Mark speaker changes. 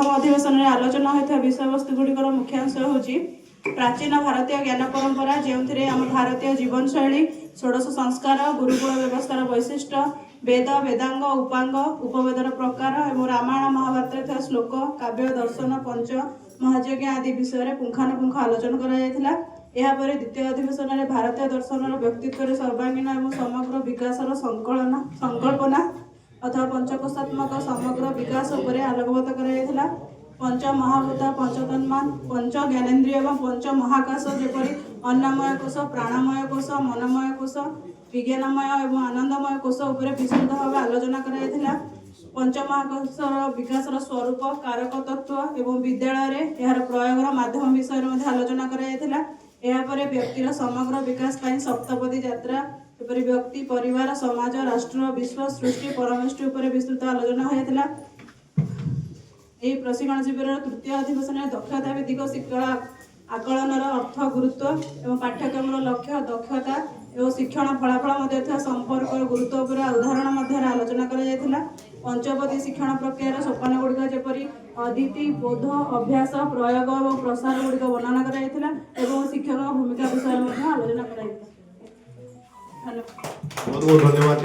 Speaker 1: प्रथम अधिवेशन में आलोचना होता विषय वस्तु गुड़िकर मुख्यांश होची प्राचीन भारतीय ज्ञान परंपरा जो आम भारतीय जीवन शैली षोडश संस्कार गुरुकुल व्यवस्थार वैशिष्ट्य वेद वेदांग उपांग उपवेदर प्रकार और रामायण महाभारत श्लोक काव्य दर्शन पंच महायज्ञ आदि विषय में पुंखानुपुंख आलोचना कराଯାଇଥିଲା। यापर द्वितीय अधिवेशन में भारतीय दर्शन व्यक्तित्व सर्वांगीण और समग्र विकासर संकल्पना अथवा पंचकोशात्मक समग्र विकास उपर आलोकपात कराଯାଇଥିଲା। पंच महाभूत पंचतन्मान पंच ज्ञानेन्द्रिय और पंच महाकाश जेपरी अन्नमय कोश प्राणमय कोश मनमय कोश विज्ञानमय और आनंदमय कोश उपर विस्तृत भाव आलोचना कराଯାଇଥିଲା। पंच महाकाशर विकासर स्वरूप कारक तत्व एवं विद्यालय यार प्रयोगर माध्यम विषय में आलोचना कराଯାଇଥିଲା। यापर व्यक्तिर समग्र विकास पाई सप्तपदी यात्रा एपरी व्यक्ति परिवार समाज राष्ट्र विश्व सृष्टि परमेष्टि उपर विस्तृत आलोचना होता। यह प्रशिक्षण शिविर तृतीय अधिवेशन में दक्षता भित्तिक शिक्षा आकलनर अर्थ गुरुत्व एवं पाठ्यक्रम लक्ष्य दक्षता एवं शिक्षण फलाफल संपर्क गुरुत्व पर उदाहरण आलोचना कराଯାଇଥିଲା। पंचपदी शिक्षण प्रक्रियार सोपान गुड़िक जेपरी अदिति बोध अभ्यास प्रयोग और प्रसार गुड़िक वर्णना कराଯାଇଥିଲା एवं शिक्षक भूमिका विषय आलोचना कराଯାଇଥିଲା।
Speaker 2: बहुत बहुत धन्यवाद।